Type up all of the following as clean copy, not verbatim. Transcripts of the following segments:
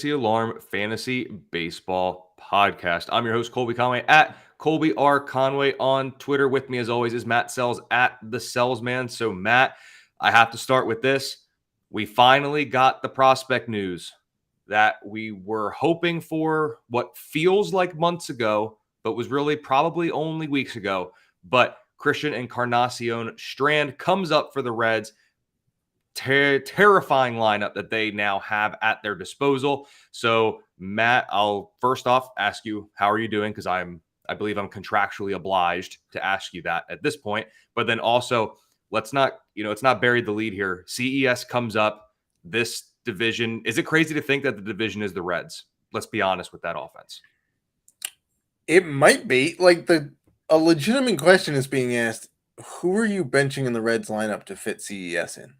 Alarm Fantasy Baseball Podcast. I'm your host, Colby Conway, at Colby R. Conway on Twitter. With me, as always, is Matt Selz, at the Selz Man. So, Matt, I have to start with this. We finally got the prospect news that we were hoping for what feels like months ago, but was really probably only weeks ago. But Christian Encarnacion-Strand comes up for the Reds. Terrifying lineup that they now have at their disposal. So, Matt, I'll first off ask you, how are you doing? Because I believe I'm contractually obliged to ask you that at this point. But then also, let's not bury the lead here. CES comes up. This division, is it crazy to think that the division is the Reds? Let's be honest with that offense. It might be a legitimate question is being asked. Who are you benching in the Reds lineup to fit CES in?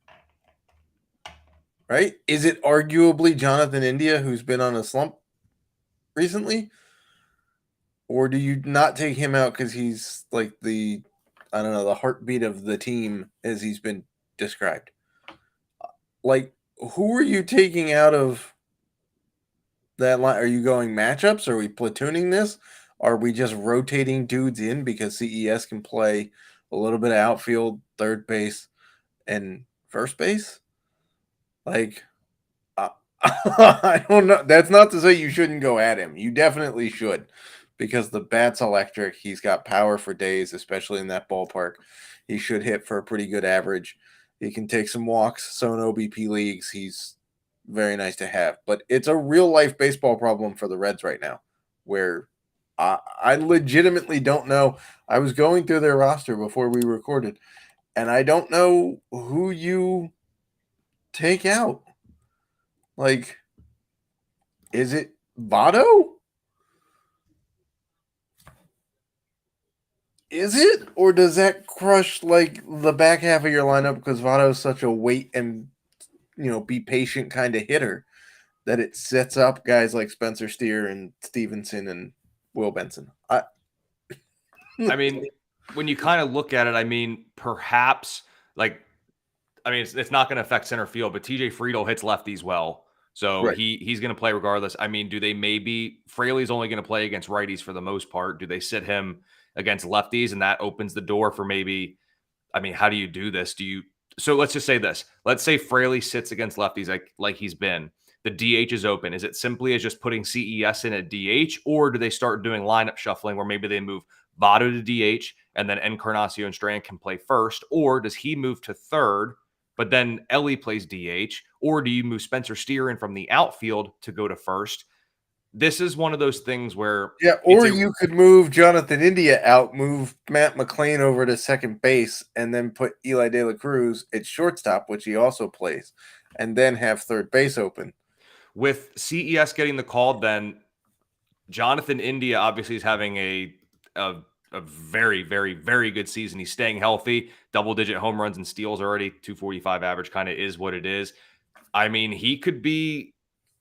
Right? Is it arguably Jonathan India, who's been on a slump recently? Or do you not take him out because he's like the heartbeat of the team as he's been described? Like, who are you taking out of that line? Are you going matchups? Are we platooning this? Are we just rotating dudes in because CES can play a little bit of outfield, third base, and first base? I don't know. That's not to say you shouldn't go at him. You definitely should, because the bat's electric. He's got power for days, especially in that ballpark. He should hit for a pretty good average. He can take some walks. So in OBP leagues, he's very nice to have. But it's a real life baseball problem for the Reds right now, where I legitimately don't know. I was going through their roster before we recorded, and I don't know who you take out. Like, is it Votto? Is it? Or does that crush like the back half of your lineup because Votto is such a wait and be patient kind of hitter that it sets up guys like Spencer Steer and Stevenson and Will Benson? I mean, when you kind of look at it, I mean, perhaps it's not going to affect center field, but TJ Friedel hits lefties well. So Right. he's going to play regardless. I mean, do they maybe Fraley's only going to play against righties for the most part? Do they sit him against lefties and that opens the door for maybe, I mean, how do you do this? So let's just say this. Let's say Fraley sits against lefties like he's been. The DH is open. Is it simply as just putting CES in at DH, or do they start doing lineup shuffling where maybe they move Votto to DH and then Encarnacion-Strand can play first, or does he move to third? But then Eloy plays DH, or do you move Spencer Steer in from the outfield to go to first? This is one of those things where Or you could move Jonathan India out, move Matt McLean over to second base, and then put Eli De La Cruz at shortstop, which he also plays, and then have third base open. With CES getting the call, then Jonathan India obviously is having a very, very, very good season. He's staying healthy, double-digit home runs and steals already, 245 average kind of is what it is. I mean, he could be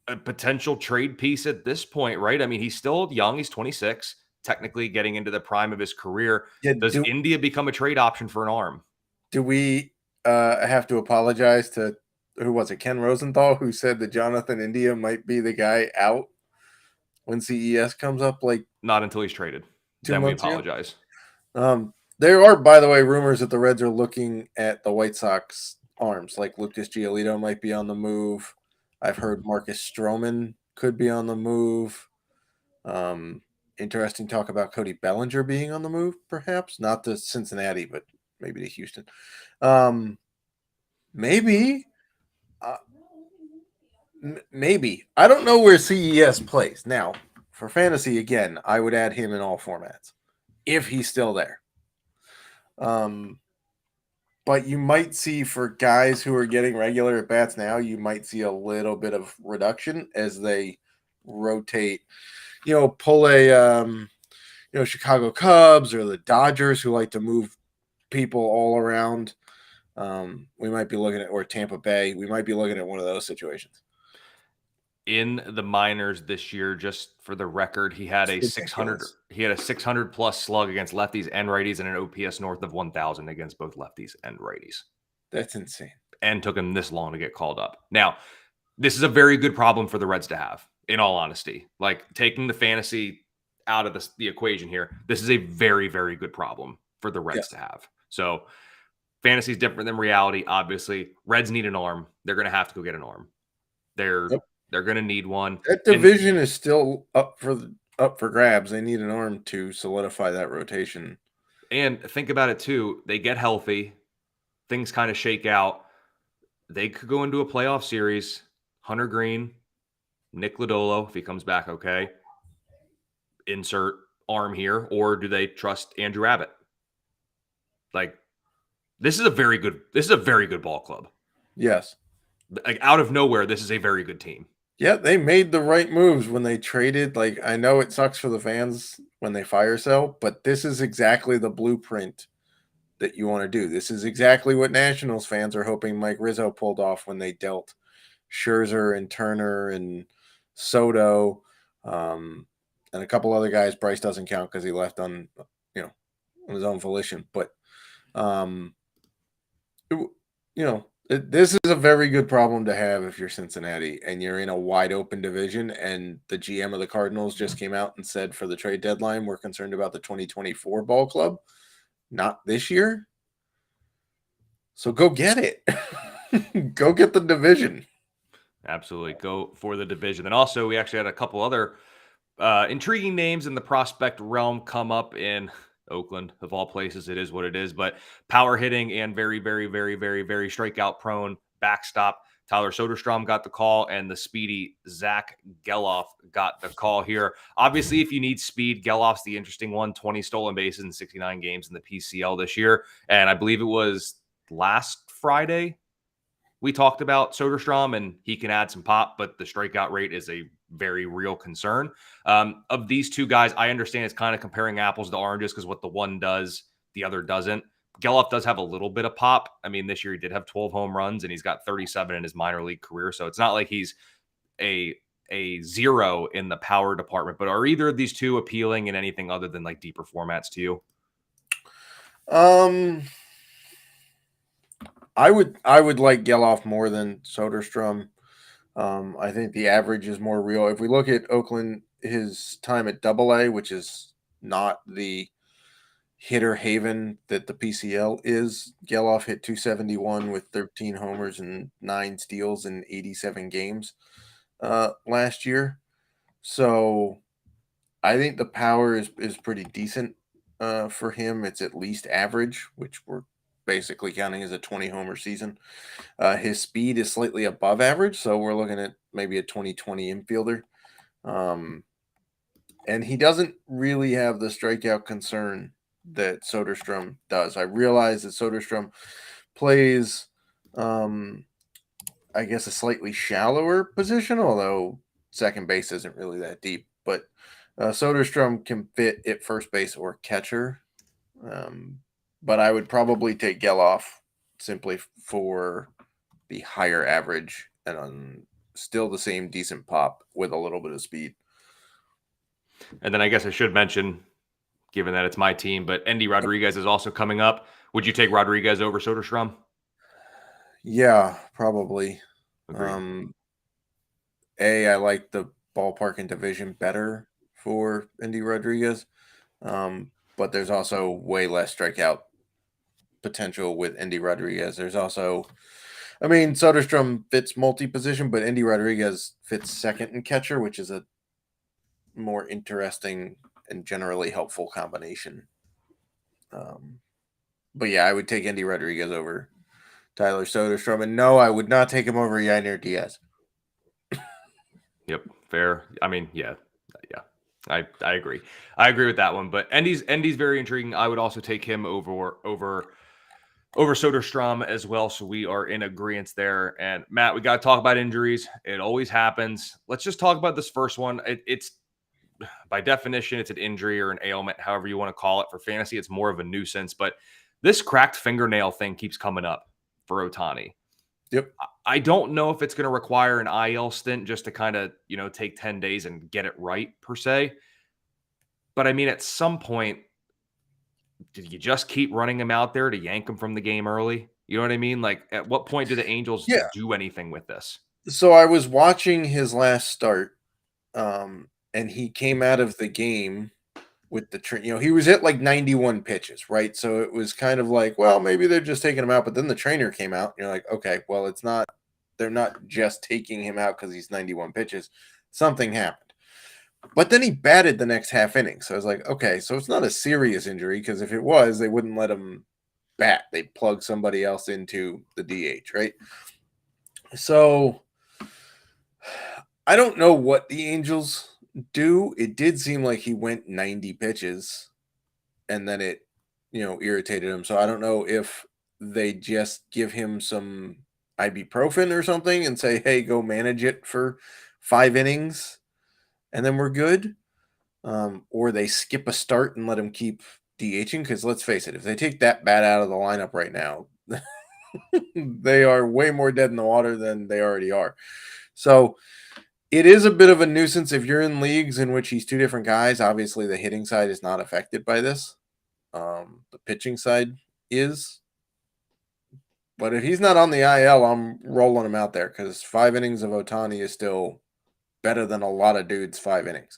a potential trade piece at this point, right? I mean, he's still young. He's 26, technically getting into the prime of his career. Does India become a trade option for an arm? Do we have to apologize to, who was it, Ken Rosenthal, who said that Jonathan India might be the guy out when CES comes up? Like, not until he's traded. Then we apologize. There are, by the way, rumors that the Reds are looking at the White Sox arms. Like Lucas Giolito might be on the move. I've heard Marcus Stroman could be on the move. Interesting talk about Cody Bellinger being on the move, perhaps. Not to Cincinnati, but maybe to Houston. Maybe. Maybe. I don't know where CES plays. Now, for fantasy, again, I would add him in all formats if he's still there. But you might see, for guys who are getting regular at bats now, you might see a little bit of reduction as they rotate. Pull a Chicago Cubs or the Dodgers, who like to move people all around. We might be looking at, or Tampa Bay, we might be looking at one of those situations. In the minors this year, just for the record, he had a 600 plus slug against lefties and righties and an OPS north of 1,000 against both lefties and righties. That's insane. And took him this long to get called up. Now, this is a very good problem for the Reds to have, in all honesty. Like, taking the fantasy out of the equation here, this is a very, very good problem for the Reds Yes. to have. So fantasy is different than reality, obviously. Reds need an arm. They're going to have to go get an arm. They're Yep. they're going to need one. That And division is still up for grabs. They need an arm to solidify that rotation. and think about it too. They get healthy, things kind of shake out. They could go into a playoff series. Hunter Green, Nick Lodolo, if he comes back okay. Insert arm here, or do they trust Andrew Abbott? Like, this is a very good ball club. Yes. Like, out of nowhere, this is a very good team. Yeah, they made the right moves when they traded. Like, I know it sucks for the fans when they fire sell, but this is exactly the blueprint that you want to do. This is exactly what Nationals fans are hoping Mike Rizzo pulled off when they dealt Scherzer and Turner and Soto, and a couple other guys. Bryce doesn't count because he left on on his own volition. But this is a very good problem to have if you're Cincinnati and you're in a wide open division. And the GM of the Cardinals just came out and said for the trade deadline, we're concerned about the 2024 ball club, not this year. So go get it. Go get the division. Absolutely. Go for the division. And also, we actually had a couple other intriguing names in the prospect realm come up in Oakland, of all places. It is what it is. But power hitting and very, very, very, very, very strikeout prone backstop. Tyler Soderstrom got the call, and the speedy Zach Geloff got the call here. Obviously, if you need speed, Geloff's the interesting one. 20 stolen bases in 69 games in the PCL this year. And I believe it was last Friday we talked about Soderstrom, and he can add some pop, but the strikeout rate is a very real concern. Of these two guys, I understand it's kind of comparing apples to oranges because what the one does, the other doesn't. Geloff does have a little bit of pop. I mean, this year he did have 12 home runs, and he's got 37 in his minor league career, so it's not like he's a zero in the power department. But are either of these two appealing in anything other than like deeper formats to you? I would like Geloff more than Soderstrom. I think the average is more real. If we look at Oakland, his time at AA, which is not the hitter haven that the PCL is, Geloff hit 271 with 13 homers and 9 steals in 87 games last year. So I think the power is pretty decent for him. It's at least average, which we're basically counting as a 20 homer season. His speed is slightly above average, so we're looking at maybe a 2020 infielder. And he doesn't really have the strikeout concern that Soderstrom does. I realize that Soderstrom plays, I guess, a slightly shallower position, although second base isn't really that deep. But Soderstrom can fit at first base or catcher. But I would probably take Geloff simply for the higher average and still the same decent pop with a little bit of speed. And then I guess I should mention, given that it's my team, but Endy Rodriguez is also coming up. Would you take Rodriguez over Soderstrom? Yeah, probably. Agreed. I like the ballpark and division better for Endy Rodriguez, but there's also way less strikeout potential with Endy Rodriguez. There's also, I mean, Soderstrom fits multi-position, but Endy Rodriguez fits second and catcher, which is a more interesting and generally helpful combination. But yeah, I would take Endy Rodriguez over Tyler Soderstrom, and no, I would not take him over Yainer Diaz. Yep, fair. I mean, yeah. I agree. I agree with that one. But Endy's very intriguing. I would also take him over Soderstrom as well. So we are in agreement there. And Matt, we got to talk about injuries. It always happens. Let's just talk about this first one. It's by definition, it's an injury or an ailment, however you want to call it. For fantasy, it's more of a nuisance. But this cracked fingernail thing keeps coming up for Ohtani. Yep. I don't know if it's going to require an IL stint just to kind of, take 10 days and get it right per se. But I mean, at some point, did you just keep running him out there to yank him from the game early? You know what I mean? Like, at what point do the Angels Yeah. do anything with this? So I was watching his last start, and he came out of the game with he was at like 91 pitches, right? So it was kind of like, well, maybe they're just taking him out. But then the trainer came out, and you're like, okay, well, it's not. They're not just taking him out because he's 91 pitches. Something happened. But then he batted the next half inning. So I was like, okay, so it's not a serious injury, because if it was, they wouldn't let him bat. They'd plug somebody else into the DH, right? So I don't know what the Angels do. It did seem like he went 90 pitches and then it, irritated him. So I don't know if they just give him some ibuprofen or something and say, hey, go manage it for 5 innings and then we're good. Or they skip a start and let him keep DHing. Because let's face it, if they take that bat out of the lineup right now, they are way more dead in the water than they already are. So it is a bit of a nuisance if you're in leagues in which he's two different guys. Obviously, the hitting side is not affected by this. The pitching side is. But if he's not on the IL, I'm rolling him out there, because 5 innings of Ohtani is still better than a lot of dudes' 5 innings.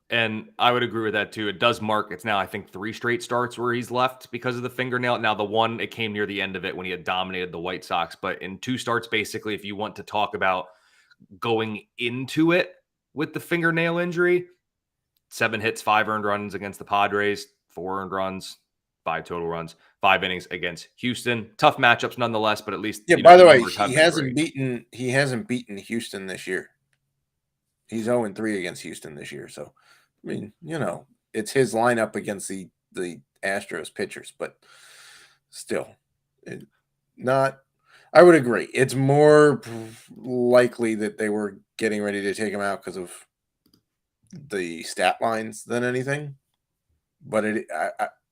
And I would agree with that too. It does mark, it's now, I think, 3 straight starts where he's left because of the fingernail. Now, the one, it came near the end of it when he had dominated the White Sox. But in 2 starts, basically, if you want to talk about going into it with the fingernail injury, 7 hits, 5 earned runs against the Padres, 4 earned runs, 5 total runs, 5 innings against Houston. Tough matchups nonetheless, but at least By the way, numbers have been great. he hasn't beaten Houston this year. He's 0-3 against Houston this year. So, I mean, it's his lineup against the Astros pitchers, but still, not. I would agree. It's more likely that they were getting ready to take him out because of the stat lines than anything. But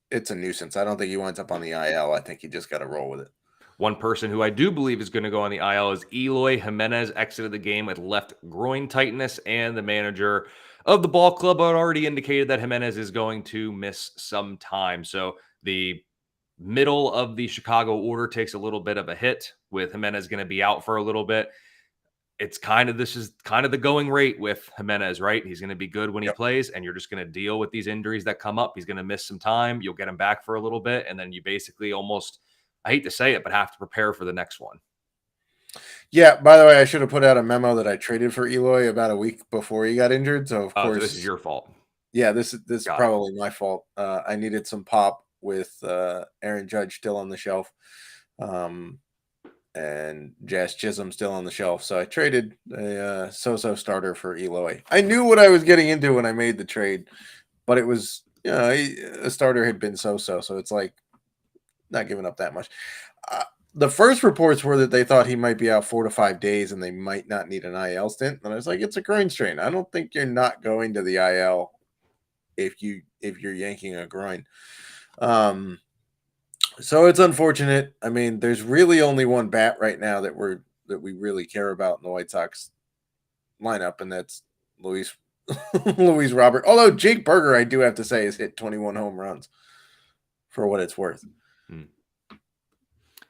it's a nuisance. I don't think he winds up on the IL. I think he just got to roll with it. One person who I do believe is going to go on the IL is Eloy. Jimenez exited the game with left groin tightness, and the manager of the ball club had already indicated that Jimenez is going to miss some time. So the middle of the Chicago order takes a little bit of a hit, with Jimenez going to be out for a little bit. This is kind of the going rate with Jimenez, right? He's going to be good when he plays, and you're just going to deal with these injuries that come up. He's going to miss some time. You'll get him back for a little bit, and then you basically almost, I hate to say it, but have to prepare for the next one. Yeah, by the way, I should have put out a memo that I traded for Eloy about a week before he got injured. So, of course, so this is your fault. Yeah, this is probably my fault. I needed some pop with Aaron Judge still on the shelf. And Jazz Chisholm still on the shelf. So I traded a so-so starter for Eloy. I knew what I was getting into when I made the trade, but it was, a starter had been so-so. So it's like not giving up that much. The first reports were that they thought he might be out 4 to 5 days and they might not need an IL stint. And I was like, it's a groin strain. I don't think you're not going to the IL if you're yanking a groin. So it's unfortunate. I mean, there's really only one bat right now that we really care about in the White Sox lineup, and that's Luis Robert. Although Jake Berger, I do have to say, has hit 21 home runs for what it's worth.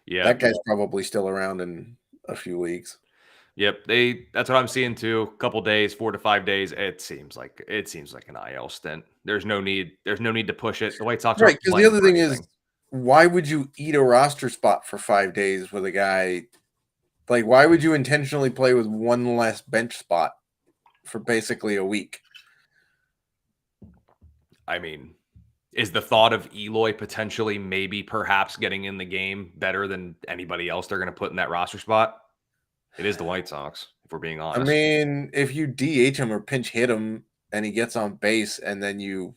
Yeah, that guy's probably still around in a few leagues. Yep, that's what I'm seeing too. A couple days, 4 to 5 days. It seems like an IL stint. There's no need to push it. The White Sox right, because the other thing is, why would you eat a roster spot for 5 days with a guy? Like, why would you intentionally play with one less bench spot for basically a week? I mean, is the thought of Eloy potentially perhaps getting in the game better than anybody else they're going to put in that roster spot? It is the White Sox, if we're being honest. I mean, if you DH him or pinch hit him and he gets on base, and then you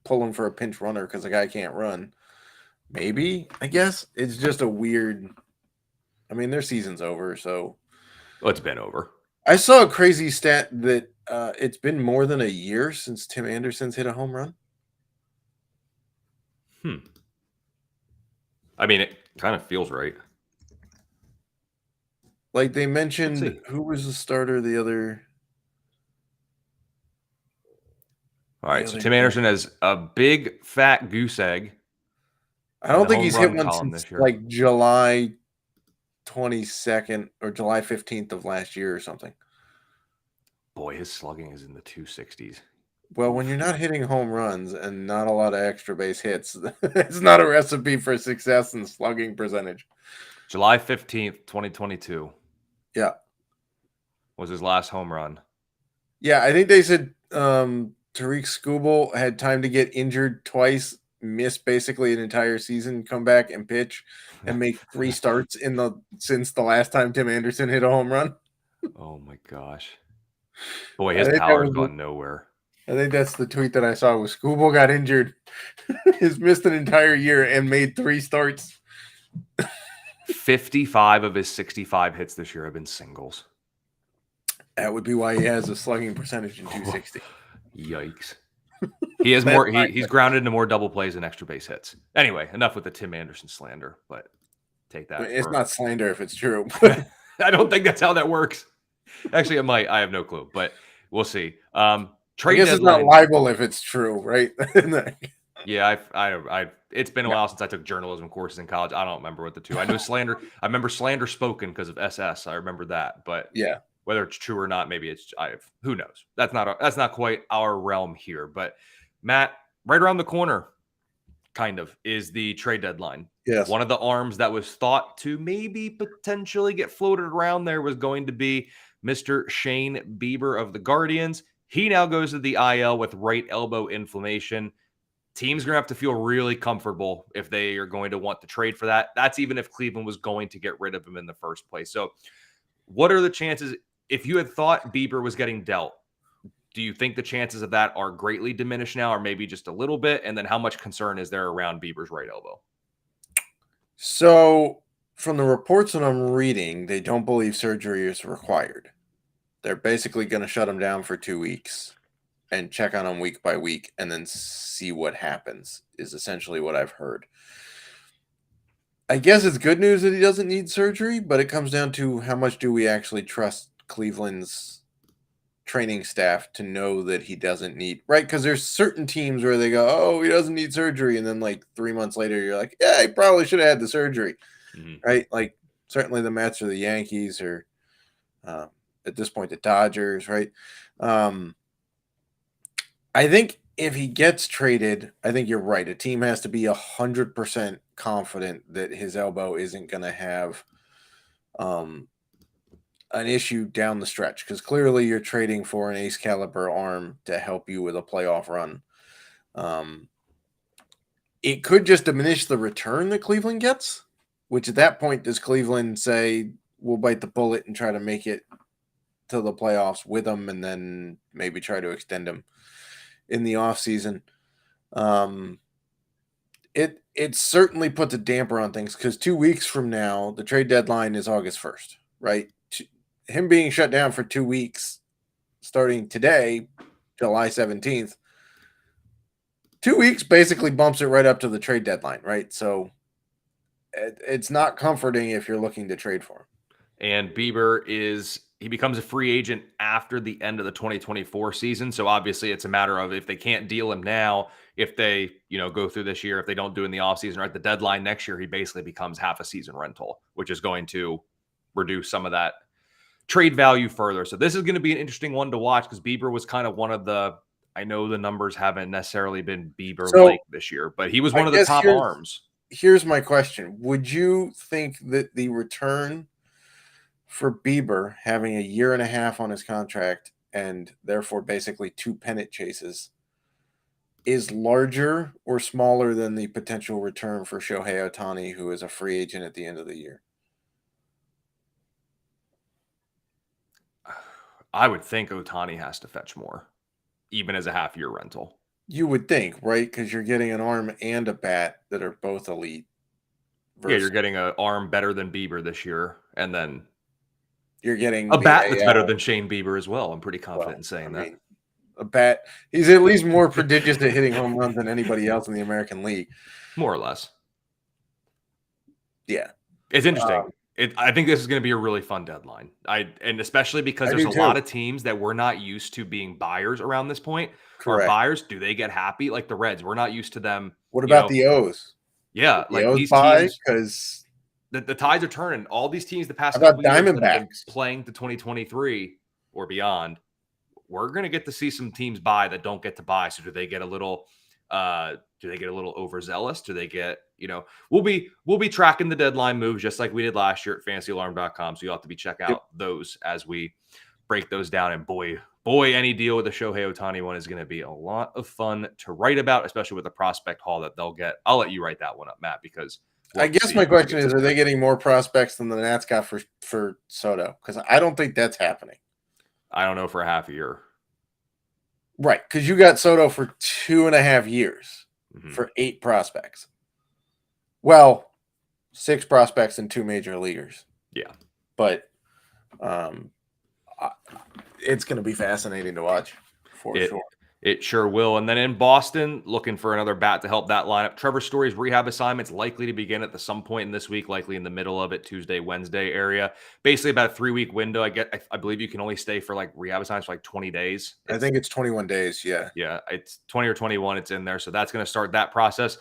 pull him for a pinch runner because the guy can't run, maybe, I guess. It's just a weird. I mean, their season's over, so. Well, it's been over. I saw a crazy stat that it's been more than a year since Tim Anderson's hit a home run. I mean, it kind of feels right. Like, they mentioned, who was the starter the other. All right, so Tim Anderson has a big fat goose egg. I don't think he's hit one since like July 22nd or July 15th of last year or something. Boy, his slugging is in the 260s. Well, when you're not hitting home runs and not a lot of extra base hits, it's not a recipe for success in slugging percentage. July 15th, 2022 Yeah. was his last home run. Yeah, I think they said Tariq Skubal had time to get injured twice, miss basically an entire season, come back and pitch, and make 3 starts since the last time Tim Anderson hit a home run. Oh my gosh. Boy, his power's gone nowhere. I think that's the tweet that I saw was Skubal got injured, has missed an entire year and made 3 starts. 55 of his 65 hits this year have been singles. That would be why he has a slugging percentage in 260. Yikes. He has more. He's grounded into more double plays than extra base hits. Anyway, enough with the Tim Anderson slander, but take that. It's not slander if it's true. I don't think that's how that works. Actually, it might. I have no clue, but we'll see. I guess it's not libel if it's true, right? Yeah, it's been a while since I took journalism courses in college. I don't remember what the two. I know slander. I remember slander spoken because of SS. I remember that, but yeah, whether it's true or not, maybe it's who knows. That's not quite our realm here. But Matt, right around the corner, kind of, is the trade deadline. Yes. One of the arms that was thought to maybe potentially get floated around there was going to be Mr. Shane Bieber of the Guardians. He now goes to the IL with right elbow inflammation. Teams are going to have to feel really comfortable if they are going to want to trade for that. That's even if Cleveland was going to get rid of him in the first place. So what are the chances? If you had thought Bieber was getting dealt, do you think the chances of that are greatly diminished now, or maybe just a little bit? And then how much concern is there around Bieber's right elbow? So from the reports that I'm reading, they don't believe surgery is required. They're basically going to shut him down for 2 weeks and check on him week by week and then see what happens, is essentially what I've heard. I guess it's good news that he doesn't need surgery, but it comes down to how much do we actually trust Cleveland's training staff to know that he doesn't need, right? Because there's certain teams where they go, oh, he doesn't need surgery. And then like 3 months later, you're like, yeah, he probably should have had the surgery, right? Like certainly the Mets or the Yankees or at this point, the Dodgers, right? I think if he gets traded, I think you're right. A team has to be 100% confident that his elbow isn't going to have an issue down the stretch, because clearly you're trading for an ace caliber arm to help you with a playoff run. It could just diminish the return that Cleveland gets, which at that point, does Cleveland say, we'll bite the bullet and try to make it to the playoffs with him and then maybe try to extend him in the offseason? It certainly puts a damper on things, because 2 weeks from now, the trade deadline is August 1st, right? Him being shut down for 2 weeks starting today, July 17th, 2 weeks basically bumps it right up to the trade deadline, right? So it's not comforting if you're looking to trade for him. And Bieber he becomes a free agent after the end of the 2024 season. So obviously it's a matter of, if they can't deal him now, if they, go through this year, if they don't do it in the offseason or at the deadline next year, he basically becomes half a season rental, which is going to reduce some of that trade value further. So this is going to be an interesting one to watch, because Bieber was kind of one of the, I know the numbers haven't necessarily been Bieber-like this year, but he was one of the top arms. Here's my question. Would you think that the return for Bieber, having a year and a half on his contract and therefore basically 2 pennant chases, is larger or smaller than the potential return for Shohei Ohtani, who is a free agent at the end of the year? I would think Ohtani has to fetch more, even as a half-year rental. You would think, right? Because you're getting an arm and a bat that are both elite. Yeah, you're getting an arm better than Bieber this year, and then you're getting a bat that's better than Shane Bieber as well. I'm pretty confident in saying that. A bat, he's at least more prodigious at hitting home runs than anybody else in the American League. More or less. Yeah. It's interesting. I think this is going to be a really fun deadline. And especially because there's a lot of teams that we're not used to being buyers around this point. Correct. Our buyers, do they get happy? Like the Reds, we're not used to them. What about the O's? Yeah, the O's buy because the tides are turning. All these teams the past How about couple years that have been Diamondbacks? playing to 2023 or beyond, we're going to get to see some teams buy that don't get to buy. So do they get a little overzealous? Do they get, we'll be tracking the deadline moves just like we did last year at fantasyalarm.com. So you'll have to be check out those as we break those down. And boy, any deal with the Shohei Ohtani one is going to be a lot of fun to write about, especially with the prospect haul that they'll get. I'll let you write that one up, Matt, because I guess my question is, are they getting more prospects than the Nats got for Soto? Because I don't think that's happening. I don't know for a half a year. Right, because you got Soto for 2.5 years for 8 prospects. Well, 6 prospects and 2 major leaguers. Yeah. But it's going to be fascinating to watch for sure. It sure will. And then in Boston, looking for another bat to help that lineup. Trevor Story's rehab assignment's likely to begin at some point in this week, likely in the middle of it, Tuesday, Wednesday area. Basically about a 3-week window. I believe you can only stay for like rehab assignments for like 20 days. I think it's 21 days. Yeah. Yeah. It's 20 or 21. It's in there. So that's going to start that process.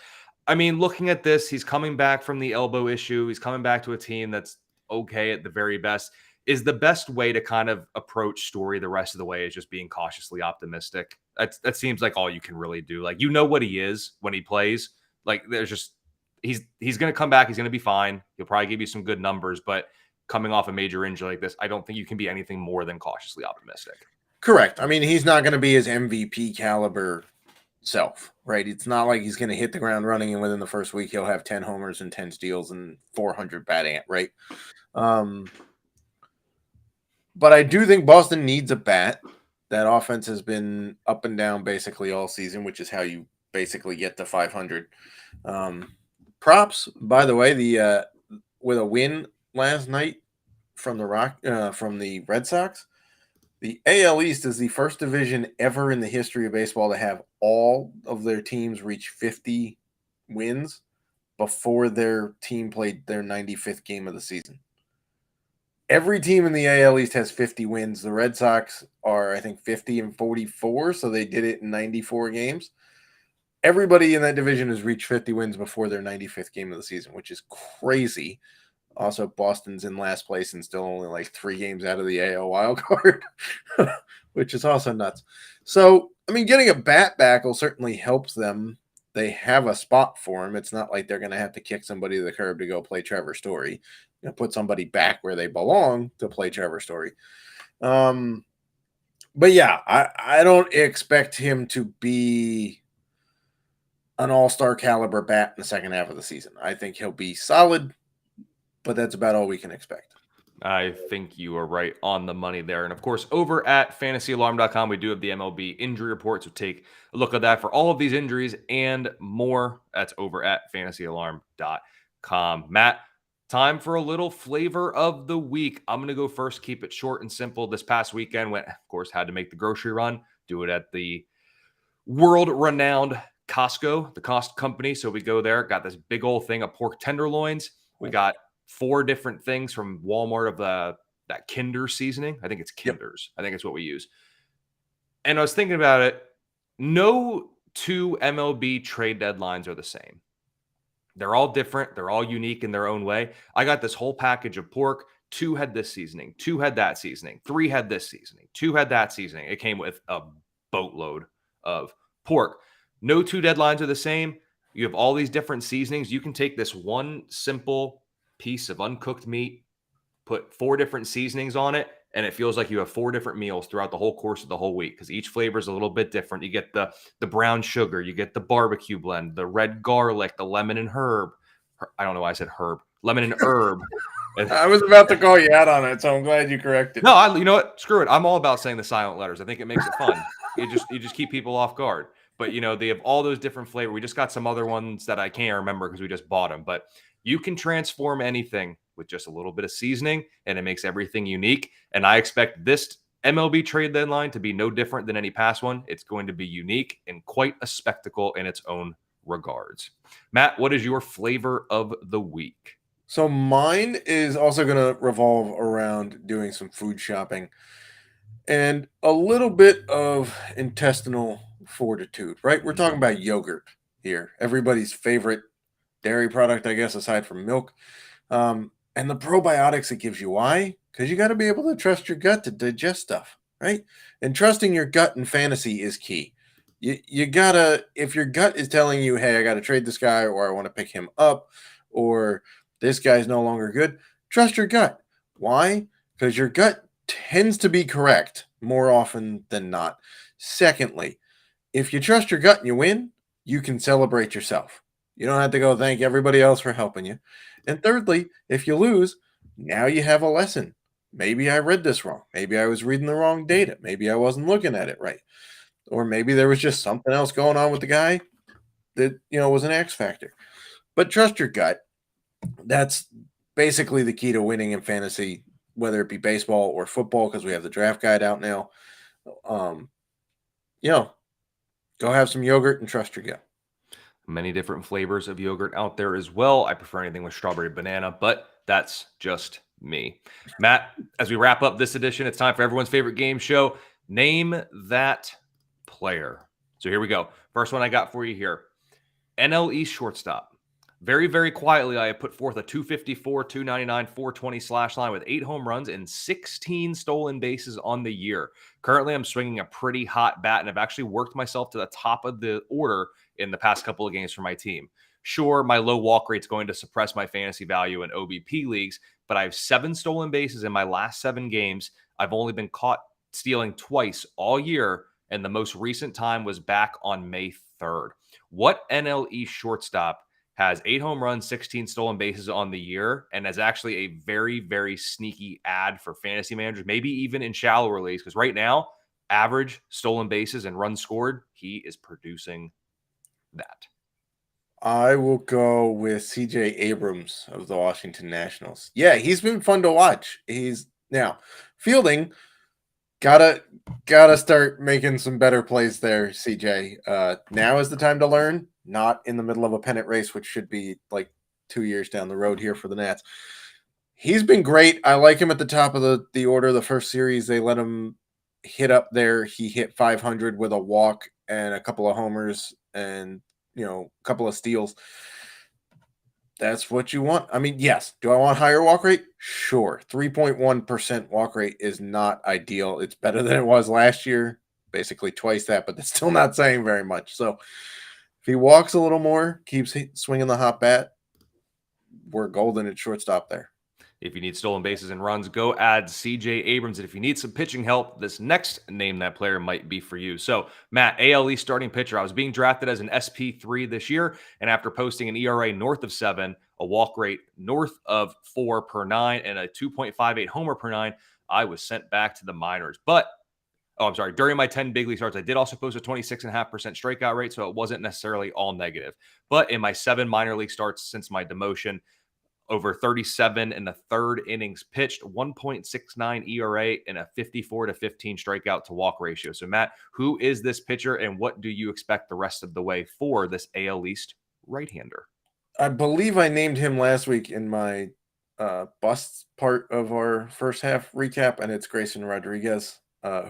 I mean, looking at this, he's coming back from the elbow issue. He's coming back to a team that's okay at the very best. Is the best way to kind of approach Story the rest of the way is just being cautiously optimistic. That seems like all you can really do. Like, what he is when he plays. Like, there's just he's going to come back. He's going to be fine. He'll probably give you some good numbers, but coming off a major injury like this, I don't think you can be anything more than cautiously optimistic. Correct. I mean, he's not going to be his MVP caliber self, right? It's not like he's going to hit the ground running and within the first week he'll have 10 homers and 10 steals and 400 batting, right? But I do think Boston needs a bat. That offense has been up and down basically all season, which is how you basically get to 500. Props, by the way, with a win last night from the Red Sox, the AL East is the first division ever in the history of baseball to have all of their teams reach 50 wins before their team played their 95th game of the season. Every team in the AL East has 50 wins. The Red Sox are, I think, 50-44, so they did it in 94 games. Everybody in that division has reached 50 wins before their 95th game of the season, which is crazy. Also, Boston's in last place and still only like 3 games out of the AL wild card, which is also nuts. So, I mean, getting a bat back will certainly help them. They have a spot for him. It's not like they're going to have to kick somebody to the curb to go play Trevor Story. Put somebody back where they belong to play Trevor Story. But yeah, I don't expect him to be an all-star caliber bat in the second half of the season. I think he'll be solid, but that's about all we can expect. I think you are right on the money there. And of course, over at fantasyalarm.com, we do have the MLB injury report. So take a look at that for all of these injuries and more. That's over at fantasyalarm.com. Matt, time for a little flavor of the week. I'm going to go first, keep it short and simple. This past weekend, of course, had to make the grocery run, do it at the world-renowned Costco, the Cost Company. So we go there, got this big old thing of pork tenderloins. We got 4 different things from Walmart of that Kinder seasoning. I think it's Kinder's. I think it's what we use. And I was thinking about it. No 2 MLB trade deadlines are the same. They're all different. They're all unique in their own way. I got this whole package of pork. 2 had this seasoning. 2 had that seasoning. 3 had this seasoning. 2 had that seasoning. It came with a boatload of pork. No 2 deadlines are the same. You have all these different seasonings. You can take this one simple piece of uncooked meat, put 4 different seasonings on it, and it feels like you have 4 different meals throughout the whole course of the whole week because each flavor is a little bit different. You get the brown sugar, you get the barbecue blend, the red garlic, the lemon and herb. I don't know why I said herb. Lemon and herb. I was about to call you out on it, so I'm glad you corrected. No, you know what? Screw it. I'm all about saying the silent letters. I think it makes it fun. You just keep people off guard. But, they have all those different flavors. We just got some other ones that I can't remember because we just bought them. But you can transform anything with just a little bit of seasoning, and it makes everything unique. And I expect this MLB trade deadline to be no different than any past one. It's going to be unique and quite a spectacle in its own regards. Matt, what is your flavor of the week? So mine is also going to revolve around doing some food shopping and a little bit of intestinal fortitude, right? We're talking about yogurt here. Everybody's favorite dairy product, I guess, aside from milk. And the probiotics it gives you. Why? Because you got to be able to trust your gut to digest stuff, right? And trusting your gut in fantasy is key. You gotta, if your gut is telling you, hey, I gotta trade this guy, or I want to pick him up, or this guy's no longer good, trust your gut. Why? Because your gut tends to be correct more often than not. Secondly, if you trust your gut and you win, you can celebrate yourself. You don't have to go thank everybody else for helping you. And thirdly, if you lose, now you have a lesson. Maybe I read this wrong. Maybe I was reading the wrong data. Maybe I wasn't looking at it right. Or maybe there was just something else going on with the guy that, was an X factor. But trust your gut. That's basically the key to winning in fantasy, whether it be baseball or football, because we have the draft guide out now. Um, go have some yogurt and trust your gut. Many different flavors of yogurt out there as well. I prefer anything with strawberry banana, but that's just me. Matt, as we wrap up this edition, it's time for everyone's favorite game show. Name that player. So here we go. First one I got for you here. NL East shortstop. Very, very quietly, I have put forth a 254, 299, 420 slash line with 8 home runs and 16 stolen bases on the year. Currently, I'm swinging a pretty hot bat, and I've actually worked myself to the top of the order in the past couple of games for my team. Sure, my low walk rate is going to suppress my fantasy value in OBP leagues, but I have 7 stolen bases in my last 7 games. I've only been caught stealing twice all year, and the most recent time was back on May 3rd. What NL East shortstop has 8 home runs, 16 stolen bases on the year, and is actually a very, very sneaky ad for fantasy managers, maybe even in shallower leagues? Because right now, average stolen bases and runs scored, he is producing that. I will go with CJ Abrams of the Washington Nationals. Yeah, he's been fun to watch. He's now fielding. Gotta start making some better plays there, CJ. Now is the time to learn. Not in the middle of a pennant race, which should be like 2 years down the road here for the Nats. He's been great. I like him at the top of the order. The first series, they let him hit up there. He hit 500 with a walk and a couple of homers and, a couple of steals. That's what you want. I mean, yes. Do I want higher walk rate? Sure. 3.1% walk rate is not ideal. It's better than it was last year, basically twice that, but that's still not saying very much. So if he walks a little more, keeps swinging the hot bat, we're golden at shortstop there. If you need stolen bases and runs, go add CJ Abrams. And if you need some pitching help, this next name that player might be for you. So, Matt, ALE starting pitcher. I was being drafted as an SP3 this year, and after posting an ERA north of 7, a walk rate north of 4 per 9, and a 2.58 homer per 9, I was sent back to the minors. But during my 10 big league starts, I did also post a 26.5% strikeout rate, so it wasn't necessarily all negative. But in my 7 minor league starts since my demotion, over 37 in the third innings pitched, 1.69 ERA, and a 54 to 15 strikeout to walk ratio. So, Matt, who is this pitcher, and what do you expect the rest of the way for this AL East right-hander? I believe I named him last week in my busts part of our first half recap, and it's Grayson Rodriguez,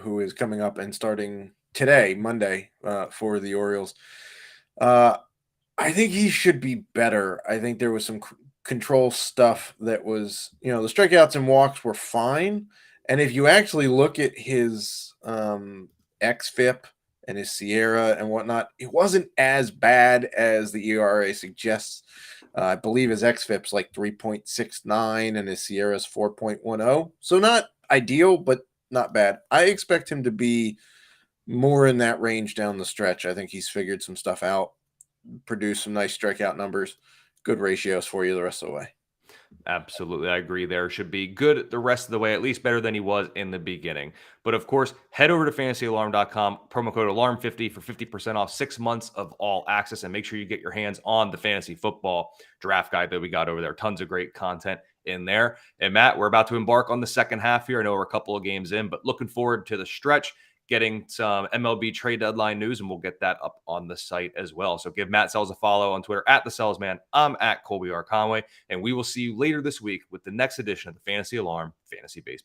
who is coming up and starting today, Monday, for the Orioles. I think he should be better. I think there was some control stuff that was, the strikeouts and walks were fine. And if you actually look at his xFIP and his Sierra and whatnot, it wasn't as bad as the ERA suggests. I believe his xFIP's like 3.69 and his Sierra's 4.10. So not ideal, but not bad. I expect him to be more in that range down the stretch. I think he's figured some stuff out, produced some nice strikeout numbers. Good ratios for you the rest of the way. Absolutely. I agree. There should be good the rest of the way, at least better than he was in the beginning. But of course, head over to fantasyalarm.com, promo code alarm50 for 50% off 6 months of all access. And make sure you get your hands on the fantasy football draft guide that we got over there. Tons of great content in there. And Matt, we're about to embark on the second half here. I know we're a couple of games in, but looking forward to the stretch, getting some MLB trade deadline news, and we'll get that up on the site as well. So give Matt Selz a follow on Twitter at the Selzman. I'm at Colby R. Conway, and we will see you later this week with the next edition of the Fantasy Alarm Fantasy Baseball.